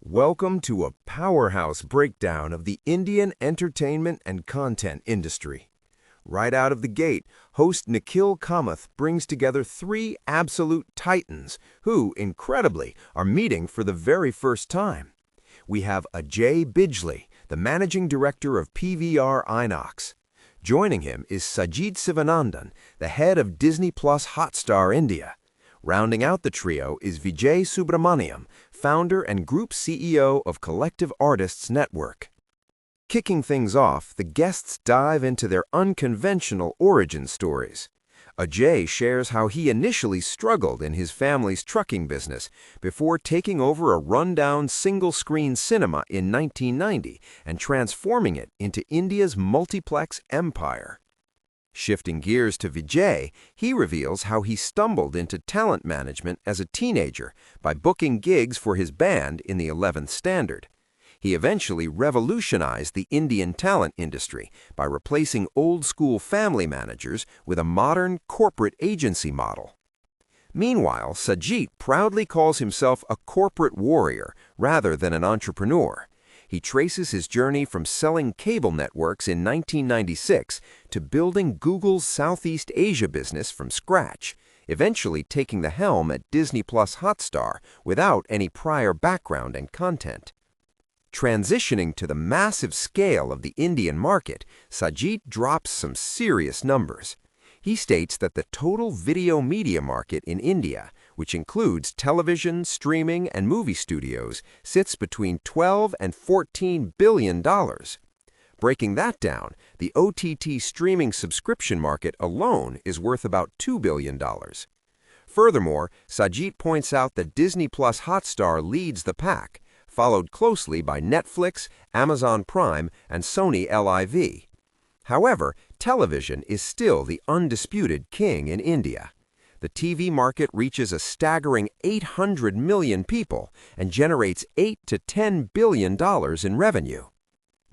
Welcome to a powerhouse breakdown of the Indian entertainment and content industry. Right out of the gate, host Nikhil Kamath brings together three absolute titans who, incredibly, are meeting for the very first time. We have Ajay Bijli, the managing director of PVR INOX. Joining him is Sajith Sivanandan, the head of Disney Plus Hotstar India. Rounding out the trio is Vijay Subramaniam, founder and group CEO of Collective Artists Network. Kicking things off, the guests dive into their unconventional origin stories. Ajay shares how he initially struggled in his family's trucking business before taking over a rundown single-screen cinema in 1990 and transforming it into India's multiplex empire. Shifting gears to Vijay, he reveals how he stumbled into talent management as a teenager by booking gigs for his band in the 11th Standard. He eventually revolutionized the Indian talent industry by replacing old-school family managers with a modern corporate agency model. Meanwhile, Sajith proudly calls himself a corporate warrior rather than an entrepreneur. He traces his journey from selling cable networks in 1996 to building Google's Southeast Asia business from scratch, eventually taking the helm at Disney Plus Hotstar without any prior background and content. Transitioning to the massive scale of the Indian market, Sajith drops some serious numbers. He states that the total video media market in India, which includes television, streaming, and movie studios, sits between $12 and $14 billion. Breaking that down, the OTT streaming subscription market alone is worth about $2 billion. Furthermore, Sajith points out that Disney Plus Hotstar leads the pack, followed closely by Netflix, Amazon Prime, and Sony LIV. However, television is still the undisputed king in India. The TV market reaches a staggering 800 million people and generates $8 to $10 billion in revenue.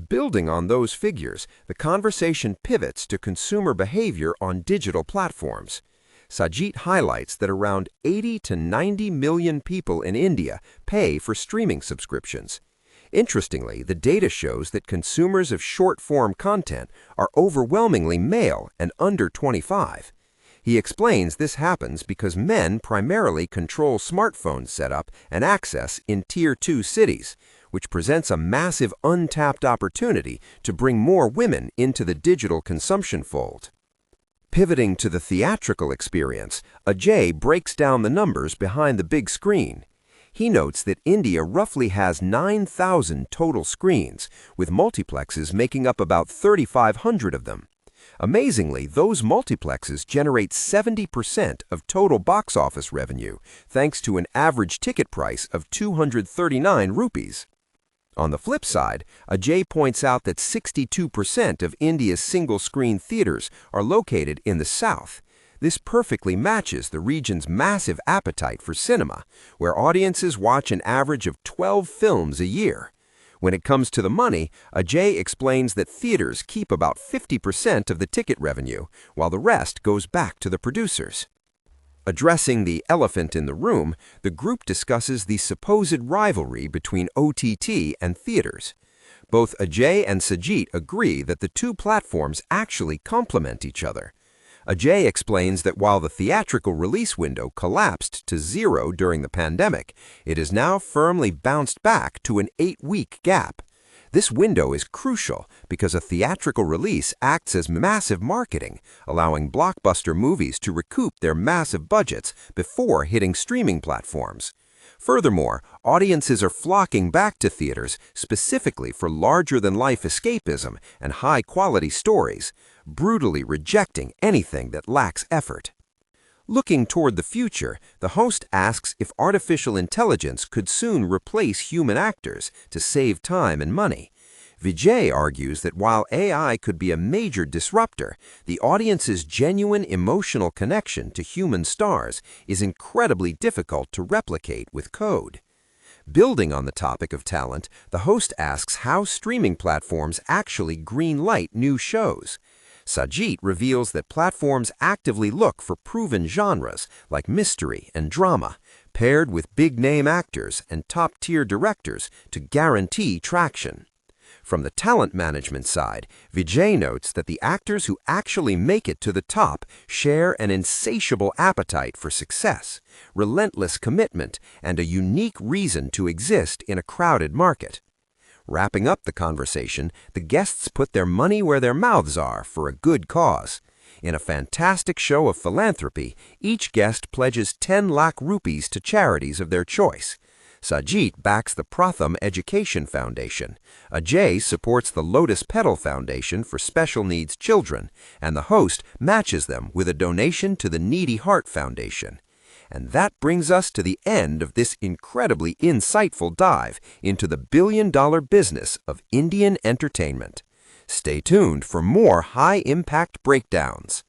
Building on those figures, the conversation pivots to consumer behavior on digital platforms. Sajith highlights that around 80 to 90 million people in India pay for streaming subscriptions. Interestingly, the data shows that consumers of short-form content are overwhelmingly male and under 25. He explains this happens because men primarily control smartphone setup and access in Tier 2 cities, which presents a massive untapped opportunity to bring more women into the digital consumption fold. Pivoting to the theatrical experience, Ajay breaks down the numbers behind the big screen. He notes that India roughly has 9,000 total screens, with multiplexes making up about 3,500 of them. Amazingly, those multiplexes generate 70% of total box office revenue, thanks to an average ticket price of 239 rupees. On the flip side, Ajay points out that 62% of India's single-screen theaters are located in the south. This perfectly matches the region's massive appetite for cinema, where audiences watch an average of 12 films a year. When it comes to the money, Ajay explains that theaters keep about 50% of the ticket revenue, while the rest goes back to the producers. Addressing the elephant in the room, the group discusses the supposed rivalry between OTT and theaters. Both Ajay and Sajith agree that the two platforms actually complement each other. Ajay explains that while the theatrical release window collapsed to 0 during the pandemic, it has now firmly bounced back to an 8-week gap. This window is crucial because a theatrical release acts as massive marketing, allowing blockbuster movies to recoup their massive budgets before hitting streaming platforms. Furthermore, audiences are flocking back to theaters specifically for larger-than-life escapism and high-quality stories, brutally rejecting anything that lacks effort. Looking toward the future, the host asks if artificial intelligence could soon replace human actors to save time and money. Vijay argues that while AI could be a major disruptor, the audience's genuine emotional connection to human stars is incredibly difficult to replicate with code. Building on the topic of talent, the host asks how streaming platforms actually greenlight new shows. Sajith reveals that platforms actively look for proven genres like mystery and drama, paired with big-name actors and top-tier directors to guarantee traction. From the talent management side, Vijay notes that the actors who actually make it to the top share an insatiable appetite for success, relentless commitment, and a unique reason to exist in a crowded market. Wrapping up the conversation, the guests put their money where their mouths are for a good cause. In a fantastic show of philanthropy, each guest pledges 10 lakh rupees to charities of their choice. Sajith backs the Pratham Education Foundation, Ajay supports the Lotus Petal Foundation for special needs children, and the host matches them with a donation to the Needy Heart Foundation. And that brings us to the end of this incredibly insightful dive into the billion-dollar business of Indian entertainment. Stay tuned for more high-impact breakdowns.